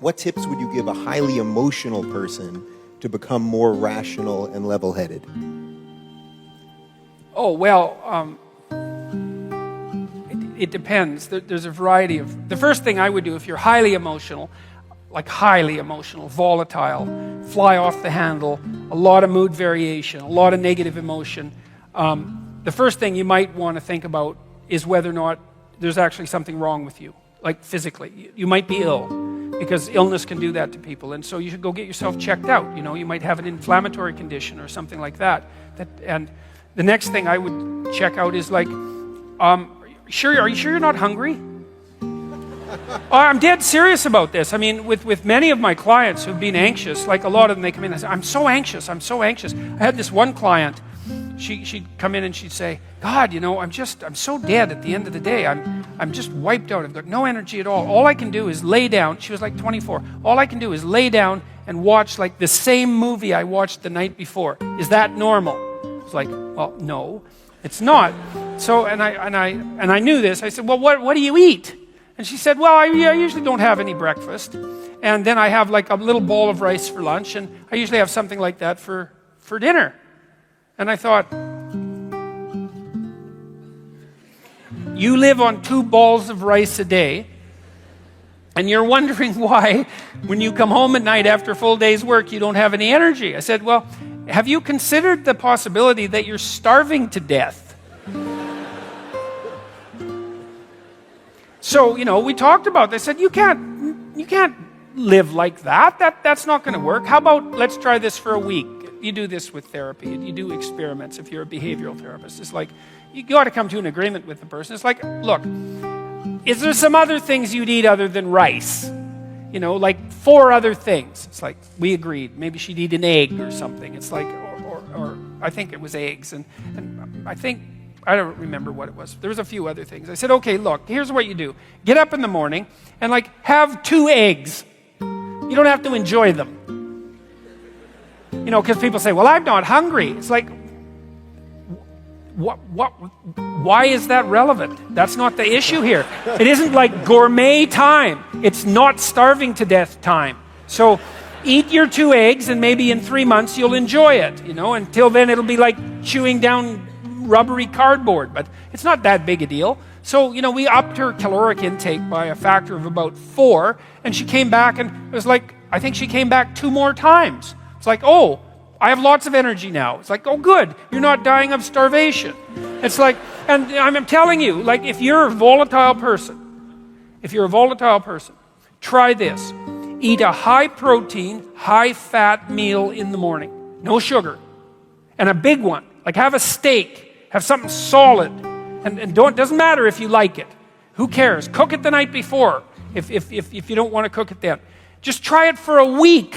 what tips would you give a highly emotional person to become more rational and level-headed? Oh, well, it depends. There's a variety of... The first thing I would do if you're highly emotional, like highly emotional, volatile, fly off the handle, a lot of mood variation, a lot of negative emotion, the first thing you might want to think about is whether or not there's actually something wrong with you, like physically. You might be ill, because illness can do that to people, and so you should go get yourself checked out. You know, you might have an inflammatory condition or something like that. And the next thing I would check out is like, are you sure you're not hungry? I'm dead serious about this. I mean, with many of my clients who've been anxious, like a lot of them, they come in and say, I'm so anxious. I had this one client, she'd come in and she'd say, God, you know, I'm so dead at the end of the day. I'm just wiped out. I've got no energy at all. All I can do is lay down. She was like 24. All I can do is lay down and watch like the same movie I watched the night before. Is that normal? It's like, well, no, it's not. So, and I knew this. I said, well, what do you eat? And she said, well, I usually don't have any breakfast. And then I have like a little bowl of rice for lunch. And I usually have something like that for dinner. And I thought, you live on 2 balls of rice a day, and you're wondering why, when you come home at night after a full day's work, you don't have any energy. I said, well, have you considered the possibility that you're starving to death? So, you know, we talked about this. I said, you can't live like that. That's not going to work. How about let's try this for a week? You do this with therapy. You do experiments if you're a behavioral therapist. It's like, you got to come to an agreement with the person. It's like, look, is there some other things you'd eat other than rice? You know, like 4 other things. It's like, we agreed. Maybe she'd eat an egg or something. It's like, or I think it was eggs. And I don't remember what it was. There was a few other things. I said, okay, look, here's what you do. Get up in the morning and like have 2 eggs. You don't have to enjoy them. You know, because people say, well, I'm not hungry. It's like, why is that relevant? That's not the issue here. It isn't like gourmet time. It's not starving to death time. So eat your 2 eggs and maybe in 3 months you'll enjoy it. You know, until then it'll be like chewing down rubbery cardboard, but it's not that big a deal. So, you know, we upped her caloric intake by a factor of about 4, and she came back and it was like, I think she came back 2 more times. It's like, oh, I have lots of energy now. It's like, oh, good. You're not dying of starvation. It's like, and I'm telling you, like, if you're a volatile person, try this. Eat a high-protein, high-fat meal in the morning. No sugar. And a big one. Like, have a steak. Have something solid. And doesn't matter if you like it. Who cares? Cook it the night before if you don't want to cook it then. Just try it for a week.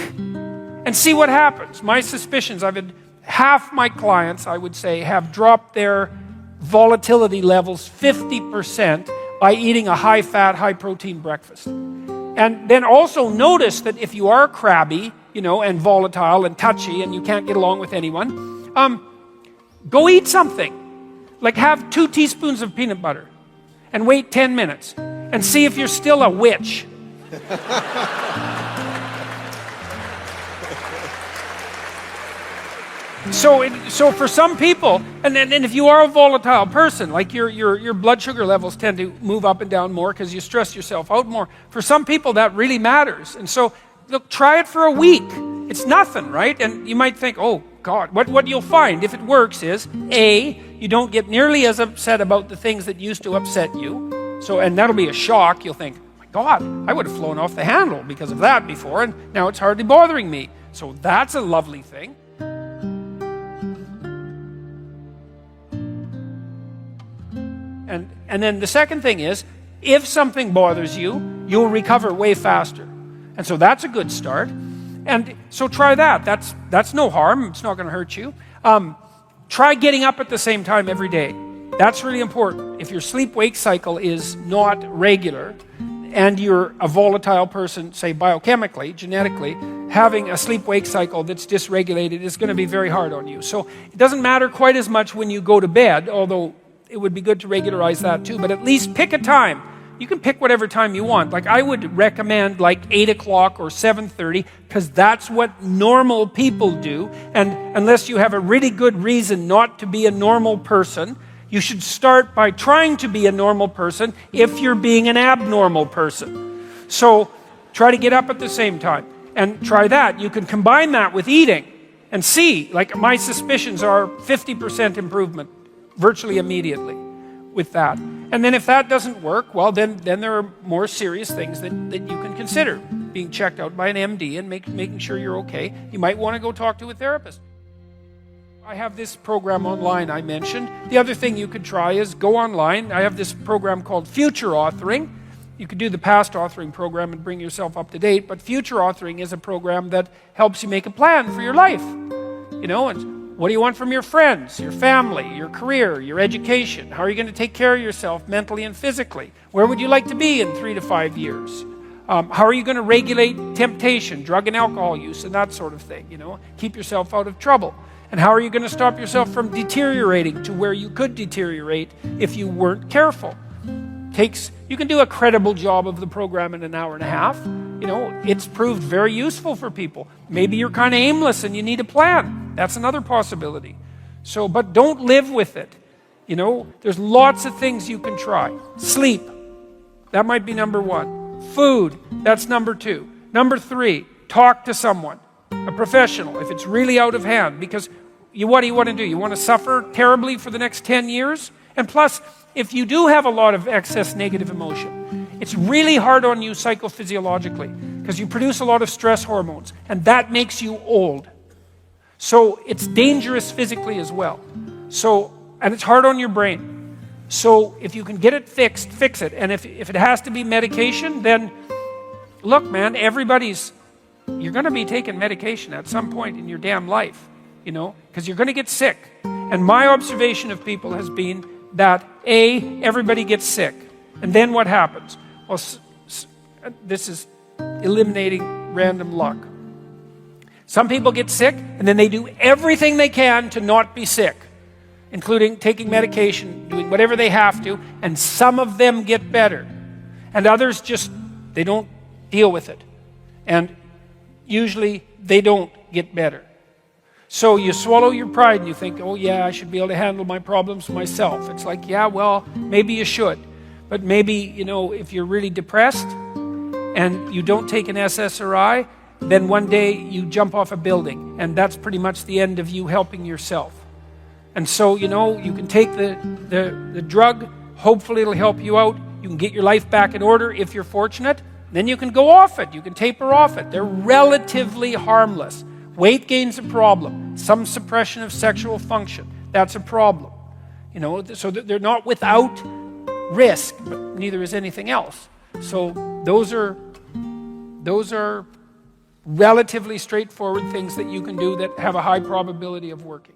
And see what happens. My suspicions, I've had half my clients, I would say, have dropped their volatility levels 50% by eating a high-fat, high-protein breakfast. And then also notice that if you are crabby, you know, and volatile and touchy and you can't get along with anyone, go eat something. Like have 2 teaspoons of peanut butter and wait 10 minutes and see if you're still a witch. So for some people, and if you are a volatile person, like your blood sugar levels tend to move up and down more because you stress yourself out more. For some people, that really matters. And so, look, try it for a week. It's nothing, right? And you might think, oh, God, what you'll find, if it works, is, A, you don't get nearly as upset about the things that used to upset you. So, and that'll be a shock. You'll think, oh my God, I would have flown off the handle because of that before, and now it's hardly bothering me. So that's a lovely thing. And then the second thing is, if something bothers you, you'll recover way faster. And so that's a good start. And so try that. That's no harm. It's not going to hurt you. Try getting up at the same time every day. That's really important. If your sleep-wake cycle is not regular, and you're a volatile person, say biochemically, genetically, having a sleep-wake cycle that's dysregulated is going to be very hard on you. So it doesn't matter quite as much when you go to bed, although it would be good to regularize that too, but at least pick a time You can pick whatever time you want. Like I would recommend like 8 o'clock or 7:30 because that's what normal people do. And unless you have a really good reason not to be a normal person, you should start by trying to be a normal person if you're being an abnormal person. So try to get up at the same time and try that. You can combine that with eating and see, like my suspicions are 50% improvement virtually immediately with that. And then if that doesn't work, well, then there are more serious things that you can consider. Being checked out by an MD and making sure you're okay. You might want to go talk to a therapist. I have this program online I mentioned. The other thing you could try is go online. I have this program called Future Authoring. You could do the past authoring program and bring yourself up to date, but Future Authoring is a program that helps you make a plan for your life. You know, and what do you want from your friends, your family, your career, your education? How are you going to take care of yourself mentally and physically? Where would you like to be in 3 to 5 years? How are you going to regulate temptation, drug and alcohol use, and that sort of thing, you know? Keep yourself out of trouble. And how are you going to stop yourself from deteriorating to where you could deteriorate if you weren't careful? You can do a credible job of the program in an hour and a half. You know, it's proved very useful for people. Maybe you're kind of aimless and you need a plan. That's another possibility. So, but don't live with it. You know, there's lots of things you can try. Sleep. That might be number 1. Food. That's number 2. Number 3, talk to someone, a professional, if it's really out of hand. Because what do you want to do? You want to suffer terribly for the next 10 years? And plus, if you do have a lot of excess negative emotion, it's really hard on you psychophysiologically because you produce a lot of stress hormones, and that makes you old. So it's dangerous physically as well. So, and it's hard on your brain. So if you can get it fixed, fix it. And if it has to be medication, then look, man, you're going to be taking medication at some point in your damn life, you know, because you're going to get sick. And my observation of people has been that everybody gets sick. And then what happens? Well, this is eliminating random luck. Some people get sick, and then they do everything they can to not be sick, including taking medication, doing whatever they have to, and some of them get better. And others they don't deal with it. And usually they don't get better. So you swallow your pride and you think, oh yeah, I should be able to handle my problems myself. It's like, yeah, well, maybe you should. But maybe, you know, if you're really depressed and you don't take an SSRI, then one day you jump off a building, and that's pretty much the end of you helping yourself. And so, you know, you can take the drug, hopefully it'll help you out. You can get your life back in order if you're fortunate. Then you can go off it. You can taper off it. They're relatively harmless. Weight gain's a problem. Some suppression of sexual function, that's a problem. You know, so they're not without risk, but neither is anything else. So those are relatively straightforward things that you can do that have a high probability of working.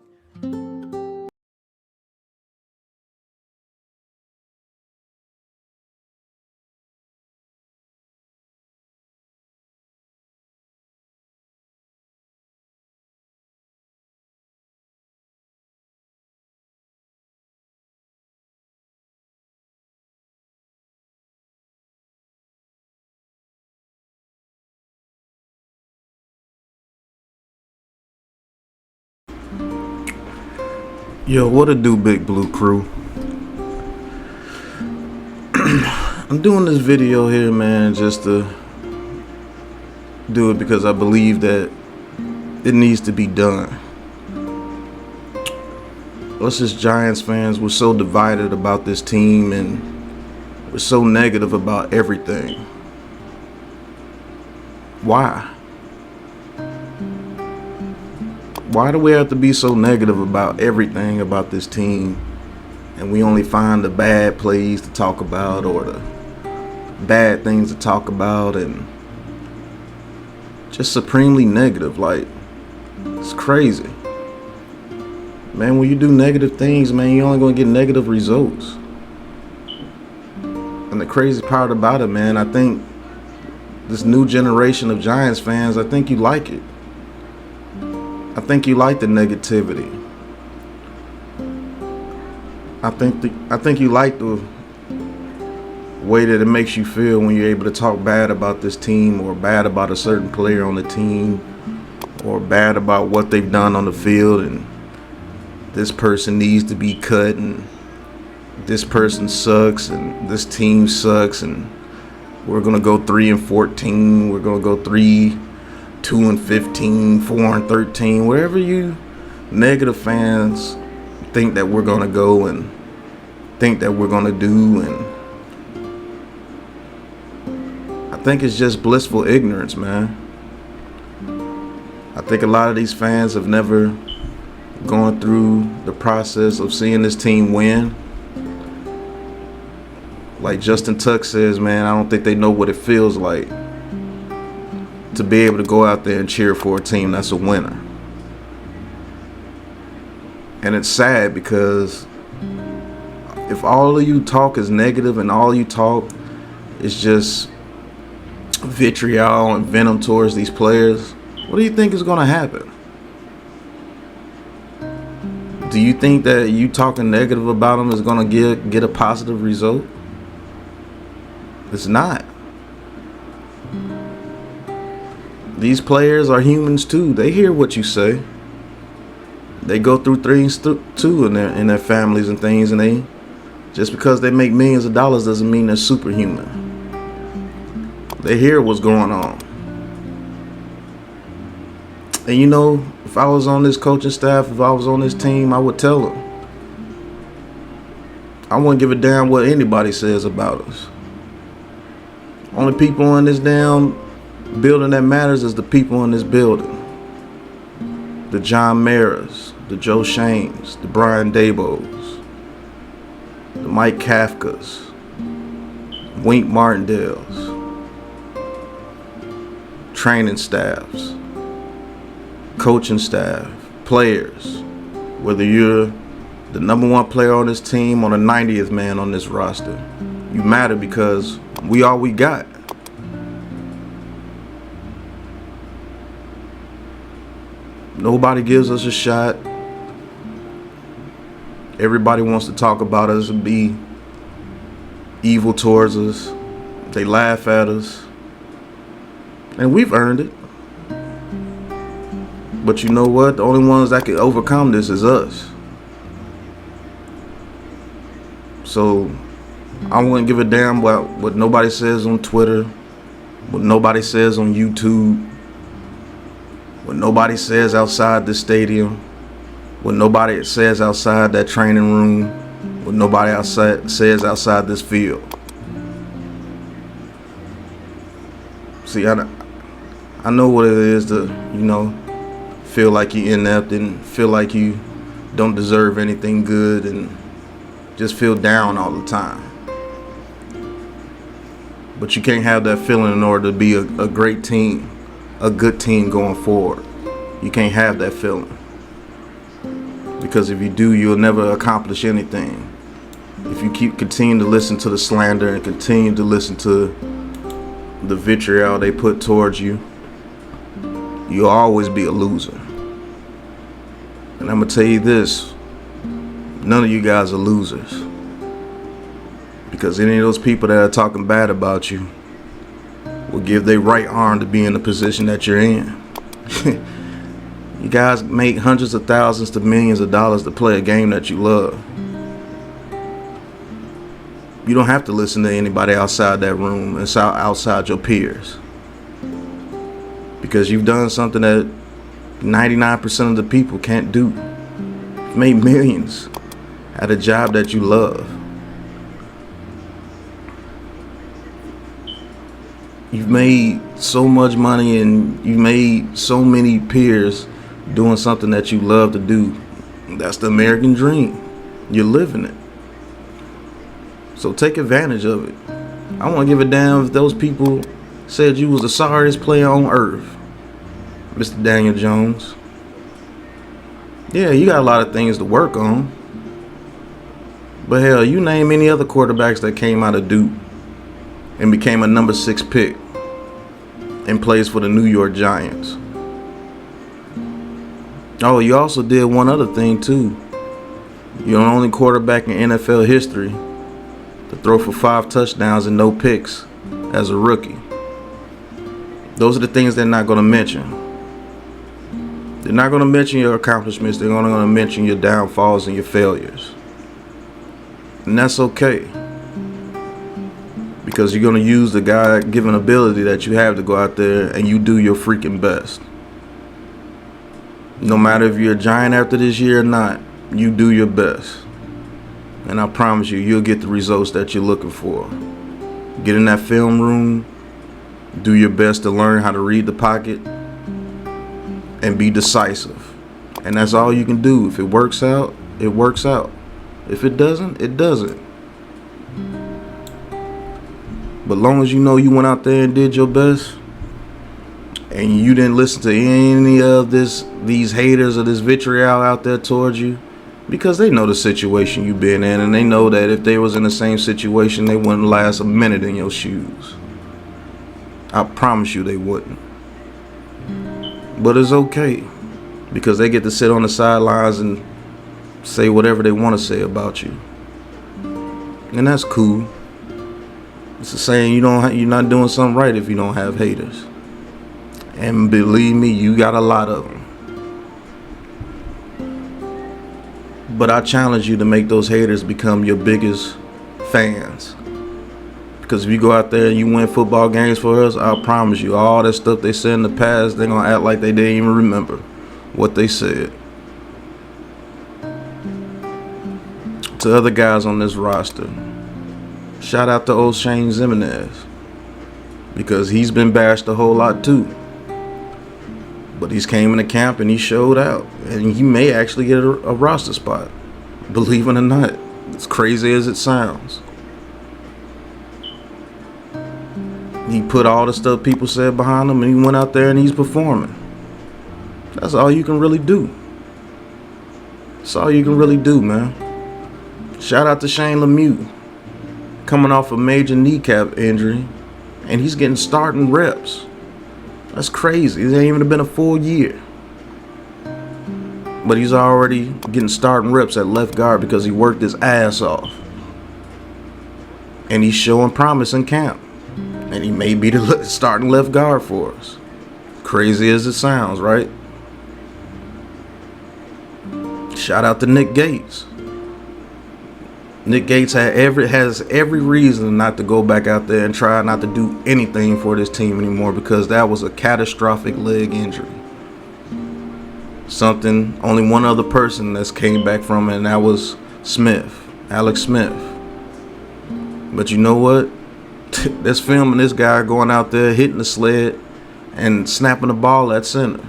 Yo, what it do, Big Blue Crew? I'm doing this video here, man, just to do it because I believe that it needs to be done. Us as Giants fans, we're so divided about this team and we're so negative about everything. Why? Why do we have to be so negative about everything about this team, and we only find the bad plays to talk about or the bad things to talk about, and just supremely negative? Like, it's crazy. Man, when you do negative things, man, you're only going to get negative results. And the crazy part about it, man, I think this new generation of Giants fans, I think you like it. I think you like the negativity. I think you like the way that it makes you feel when you're able to talk bad about this team or bad about a certain player on the team or bad about what they've done on the field, and this person needs to be cut, and this person sucks, and this team sucks, and we're gonna go 3-14, we're gonna go 3-2-15, 4-13, wherever you negative fans think that we're gonna go and think that we're gonna do. And I think it's just blissful ignorance, man. I think a lot of these fans have never gone through the process of seeing this team win. Like Justin Tuck says, man, I don't think they know what it feels like to be able to go out there and cheer for a team that's a winner. And it's sad because if all of you talk is negative and all you talk is just vitriol and venom towards these players, what do you think is going to happen? Do you think that you talking negative about them is going to get a positive result? It's not. These players are humans too. They hear what you say. They go through things too in their families and things, and they just because they make millions of dollars doesn't mean they're superhuman. They hear what's going on. And you know, if I was on this coaching staff, if I was on this team, I would tell them. I wouldn't give a damn what anybody says about us. Only people in this damn building that matters is the people in this building. The John Maras, the Joe Shanes, the Brian Dabos, the Mike Kafkas, Wink Martindales, training staffs, coaching staff, players. Whether you're the number one player on this team or the 90th man on this roster, you matter because we all we got. Nobody gives us a shot. Everybody wants to talk about us and be evil towards us. They laugh at us. And we've earned it. But you know what? The only ones that can overcome this is us. So I wouldn't give a damn about what nobody says on Twitter, what nobody says on YouTube, what nobody says outside the stadium, what nobody says outside that training room, what nobody says outside this field. See, I know what it is to, feel like you're inept and feel like you don't deserve anything good and just feel down all the time. But you can't have that feeling in order to be a great team, a good team going forward. You can't have that feeling. Because if you do, you'll never accomplish anything. If you continue to listen to the slander and continue to listen to the vitriol they put towards you, you'll always be a loser. And I'm going to tell you this, none of you guys are losers. Because any of those people that are talking bad about you will give their right arm to be in the position that you're in. You guys make hundreds of thousands to millions of dollars to play a game that you love. You don't have to listen to anybody outside that room and outside your peers. Because you've done something that 99% of the people can't do. You've made millions at a job that you love. You've made so much money and you've made so many peers doing something that you love to do. That's the American dream. You're living it. So take advantage of it. I won't give a damn if those people said you was the sorriest player on earth, Mr. Daniel Jones. Yeah, you got a lot of things to work on. But hell, you name any other quarterbacks that came out of Duke and became a number 6 pick and plays for the New York Giants. Oh, you also did one other thing too. You're the only quarterback in NFL history to throw for 5 touchdowns and no picks as a rookie. Those are the things they're not going to mention. They're not going to mention your accomplishments. They're only going to mention your downfalls and your failures. And that's okay. Because you're going to use the God-given ability that you have to go out there and you do your freaking best. No matter if you're a Giant after this year or not, you do your best. And I promise you, you'll get the results that you're looking for. Get in that film room, do your best to learn how to read the pocket, and be decisive. And that's all you can do. If it works out, it works out. If it doesn't, it doesn't. But long as you know you went out there and did your best, and you didn't listen to any of these haters or this vitriol out there towards you, because they know the situation you've been in, and they know that if they was in the same situation, they wouldn't last a minute in your shoes. I promise you they wouldn't. But it's okay, because they get to sit on the sidelines and say whatever they want to say about you. And that's cool. It's the saying, you're not doing something right if you don't have haters. And believe me, you got a lot of them. But I challenge you to make those haters become your biggest fans. Because if you go out there and you win football games for us, I promise you, all that stuff they said in the past, they're going to act like they didn't even remember what they said. To other guys on this roster, shout out to old Shane Zimenez, because he's been bashed a whole lot too. But he's came into camp and he showed out, and he may actually get a roster spot. Believe it or not, as crazy as it sounds. He put all the stuff people said behind him, and he went out there and he's performing. That's all you can really do. That's all you can really do, man. Shout out to Shane Lemieux, coming off a major kneecap injury, and he's getting starting reps. That's crazy. It ain't even been a full year. But he's already getting starting reps at left guard because he worked his ass off. And he's showing promise in camp. And he may be the starting left guard for us. Crazy as it sounds, right? Shout out to Nick Gates. Nick Gates has every reason not to go back out there and try not to do anything for this team anymore, because that was a catastrophic leg injury. Something only one other person that's came back from it, and that was Alex Smith. But you know what? There's film of this guy going out there hitting the sled and snapping the ball at center.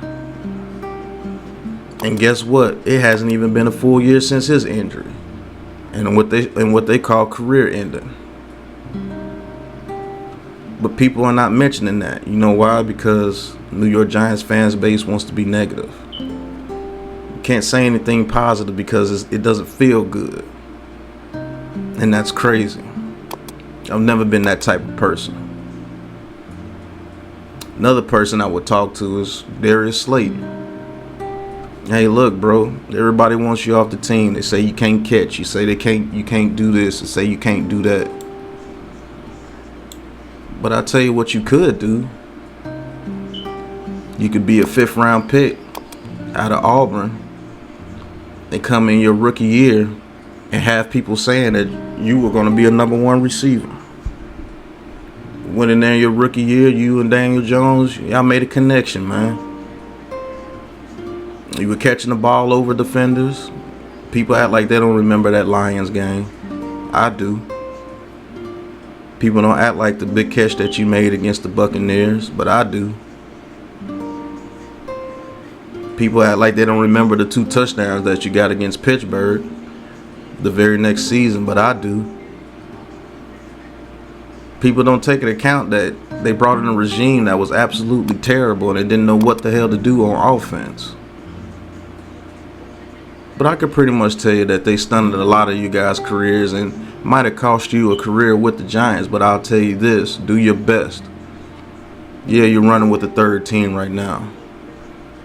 And guess what? It hasn't even been a full year since his injury. And what they call career ending. But people are not mentioning that. You know why? Because New York Giants fans base wants to be negative. You can't say anything positive because it doesn't feel good. And that's crazy. I've never been that type of person. Another person I would talk to is Darius Slayton. Hey, look, bro. Everybody wants you off the team. They say you can't catch. You say you can't do this. They say you can't do that. But I tell you what you could do. You could be a 5th round pick out of Auburn and come in your rookie year and have people saying that you were going to be a number 1 receiver. Went in there your rookie year, you and Daniel Jones, y'all made a connection, man. You were catching the ball over defenders. People act like they don't remember that Lions game. I do. People don't act like the big catch that you made against the Buccaneers, but I do. People act like they don't remember the 2 touchdowns that you got against Pittsburgh the very next season, but I do. People don't take into account that they brought in a regime that was absolutely terrible and they didn't know what the hell to do on offense. But I could pretty much tell you that they stunted a lot of you guys' careers and might have cost you a career with the Giants. But I'll tell you this, do your best. Yeah, you're running with the 3rd team right now.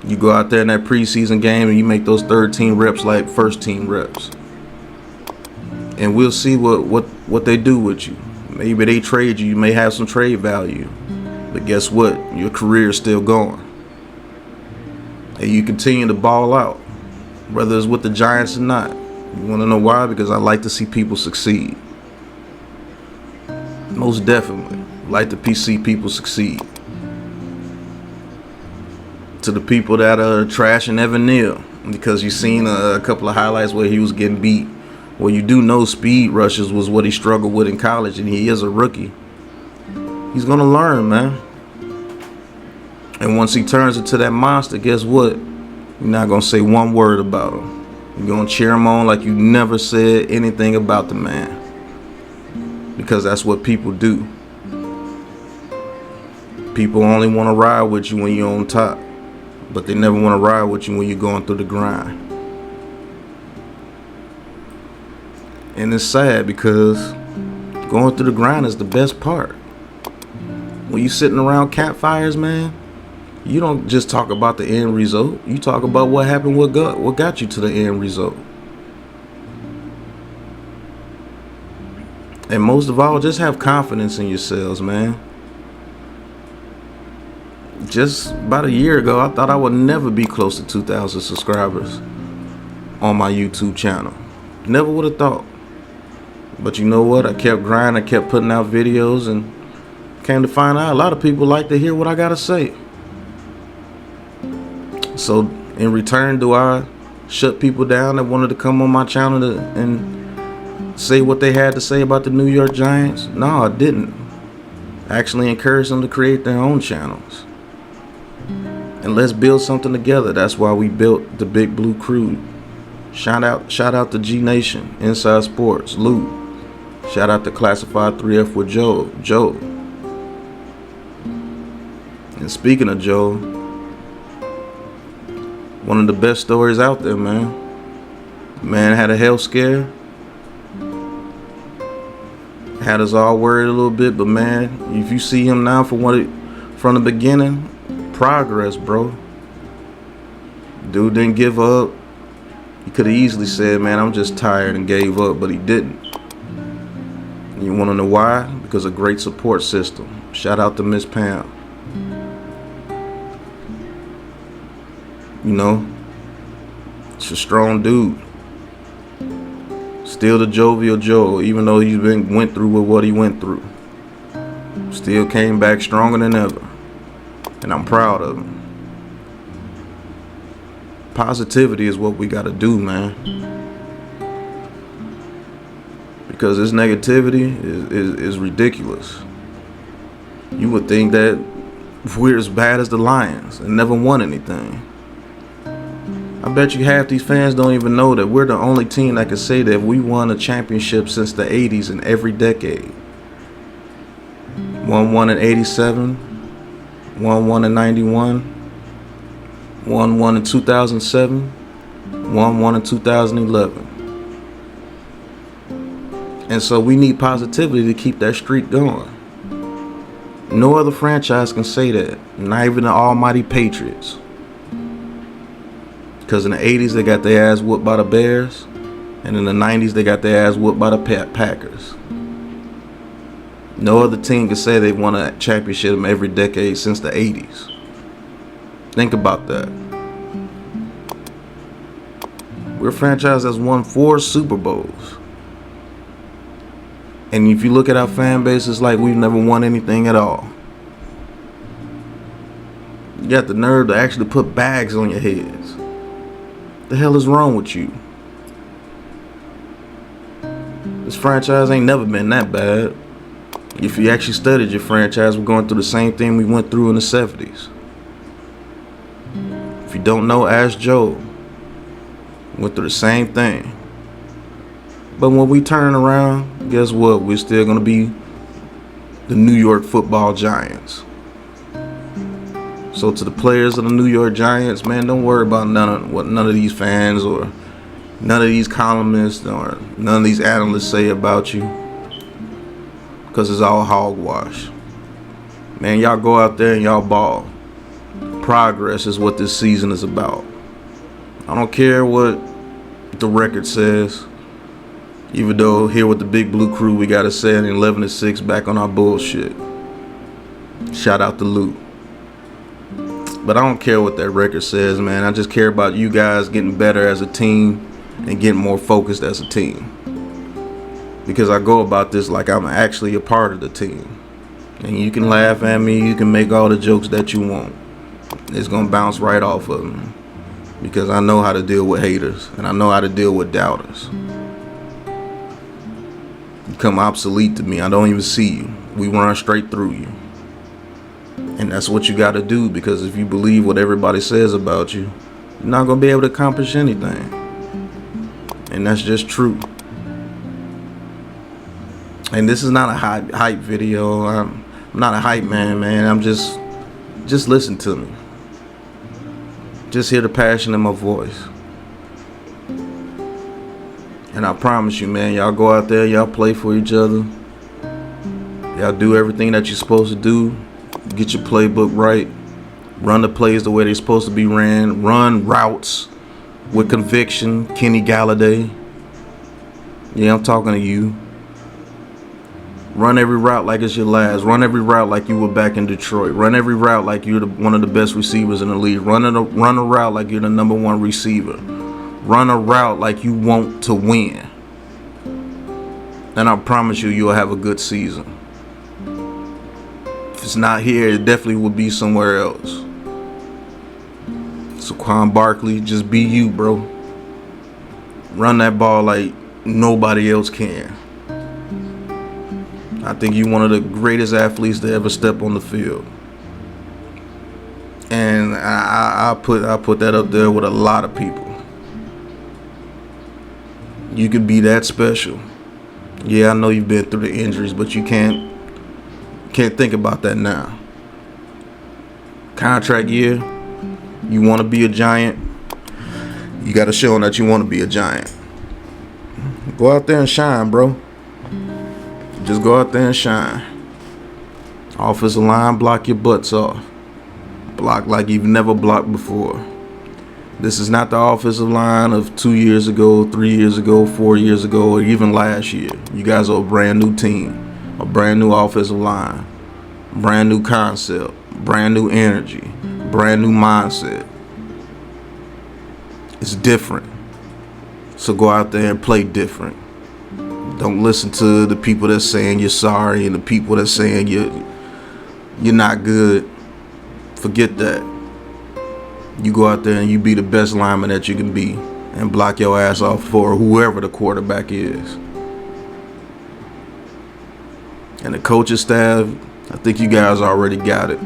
You go out there in that preseason game and you make those 3rd team reps like 1st team reps. and we'll see what they do with you. Maybe they trade you. You may have some trade value, but guess what? Your career is still going, and you continue to ball out, whether it's with the Giants or not. You want to know why? Because I like to see people succeed. Most definitely like to see people succeed. To the people that are trashing Evan Neal because you seen a couple of highlights where he was getting beat. Well, you do know speed rushes was what he struggled with in college, and he is a rookie. He's going to learn, man. And once he turns into that monster, guess what? You're not going to say one word about him. You're going to cheer him on like you never said anything about the man. Because that's what people do. People only want to ride with you when you're on top, but they never want to ride with you when you're going through the grind. And it's sad because going through the grind is the best part. When you sitting around campfires, man, you don't just talk about the end result. You talk about what happened, what got you to the end result. And most of all, just have confidence in yourselves, man. Just about a year ago, I thought I would never be close to 2,000 subscribers on my YouTube channel. Never would have thought. But you know what? I kept grinding, I kept putting out videos, and came to find out a lot of people like to hear what I gotta say. So in return, do I shut people down that wanted to come on my channel and say what they had to say about the New York Giants? No, I didn't. I actually encouraged them to create their own channels. And let's build something together. That's why we built the Big Blue Crew. Shout out to G Nation, Inside Sports, Lou. Shout out to Classified 3F with Joe. And speaking of Joe, one of the best stories out there, man. Man had a health scare. Had us all worried a little bit, but man, if you see him now from the beginning, progress, bro. Dude didn't give up. He could have easily said, man, I'm just tired, and gave up, but he didn't. You want to know why? Because of great support system. Shout out to Miss Pam. You know, it's a strong dude. Still the jovial Joe, even though he went through with what he went through. Still came back stronger than ever. And I'm proud of him. Positivity is what we got to do, man. Because this negativity is ridiculous. You would think that we're as bad as the Lions and never won anything. I bet you half these fans don't even know that we're the only team that can say that we won a championship since the 80s in every decade. Won in 87, won in 91, won in 2007, won in 2011. And so we need positivity to keep that streak going. No other franchise can say that, not even the almighty Patriots. Because in the 80s, they got their ass whooped by the Bears. And in the 90s, they got their ass whooped by the Packers. No other team can say they won a championship every decade since the 80s. Think about that. We're a franchise that's won 4 Super Bowls. And if you look at our fan base, it's like we've never won anything at all. You got the nerve to actually put bags on your heads. The hell is wrong with you? This franchise ain't never been that bad. If you actually studied your franchise, we're going through the same thing we went through in the 70s. If you don't know, ask Joe. Went through the same thing. But when we turn around, guess what? We're still going to be the New York Football Giants. So to the players of the New York Giants, man, don't worry about none of these fans or none of these columnists or none of these analysts say about you. Because it's all hogwash. Man, y'all go out there and y'all ball. Progress is what this season is about. I don't care what the record says. Even though here with the Big Blue Crew, we got a 11-6 back on our bullshit. Shout out to Luke. But I don't care what that record says, man. I just care about you guys getting better as a team and getting more focused as a team. Because I go about this like I'm actually a part of the team. And you can laugh at me, you can make all the jokes that you want. It's gonna bounce right off of me. Because I know how to deal with haters, and I know how to deal with doubters. You become obsolete to me. I don't even see you. We run straight through you. And that's what you gotta do, because if you believe what everybody says about you, you're not gonna be able to accomplish anything. And that's just true. And this is not a hype video. I'm not a hype man, I'm just listen to me. Just hear the passion in my voice. And I promise you, man, y'all go out there, y'all play for each other. Y'all do everything that you're supposed to do. Get your playbook right. Run the plays the way they're supposed to be ran. Run routes with conviction. Kenny Galladay. Yeah, I'm talking to you. Run every route like it's your last. Run every route like you were back in Detroit. Run every route like you're one of the best receivers in the league. Run a route like you're the #1 receiver. Run a route like you want to win. And I promise you, you'll have a good season. If it's not here, it definitely will be somewhere else. Saquon Barkley, just be you, bro. Run that ball like nobody else can. I think you're one of the greatest athletes to ever step on the field. And I put that up there with a lot of people. You could be that special. Yeah, I know you've been through the injuries, but you can't think about that now. Contract year, you want to be a giant, you got to show them that you want to be a giant. Go out there and shine, bro. Just go out there and shine. Offensive line, block your butts off. Block like you've never blocked before. This is not the offensive line of 2 years ago, 3 years ago, 4 years ago, or even last year. You guys are a brand new team, a brand new offensive line, brand new concept, brand new energy, brand new mindset. It's different. So go out there and play different. Don't listen to the people that's saying you're sorry and the people that's saying you're not good. Forget that. You go out there and you be the best lineman that you can be and block your ass off for whoever the quarterback is. And the coaching staff, I think you guys already got it.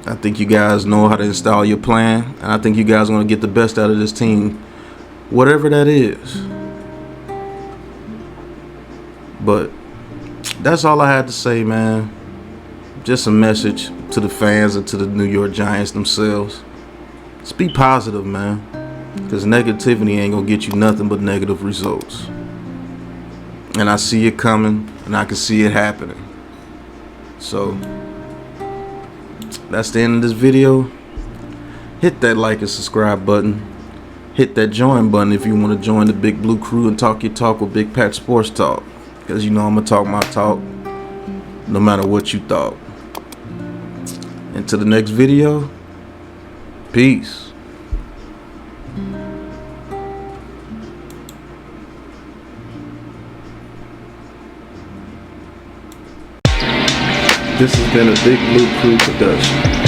I think you guys know how to install your plan, and I think you guys are going to get the best out of this team, whatever that is. But that's all I had to say, man. Just a message to the fans and to the New York Giants themselves. Just be positive, man. Because negativity ain't going to get you nothing but negative results. And I see it coming, and I can see it happening. So, that's the end of this video. Hit that like and subscribe button. Hit that join button if you want to join the Big Blue Crew and talk your talk with Big Pat Sports Talk. Because you know I'm going to talk my talk no matter what you thought. Until the next video, peace. This has been a Big Blue Crew production.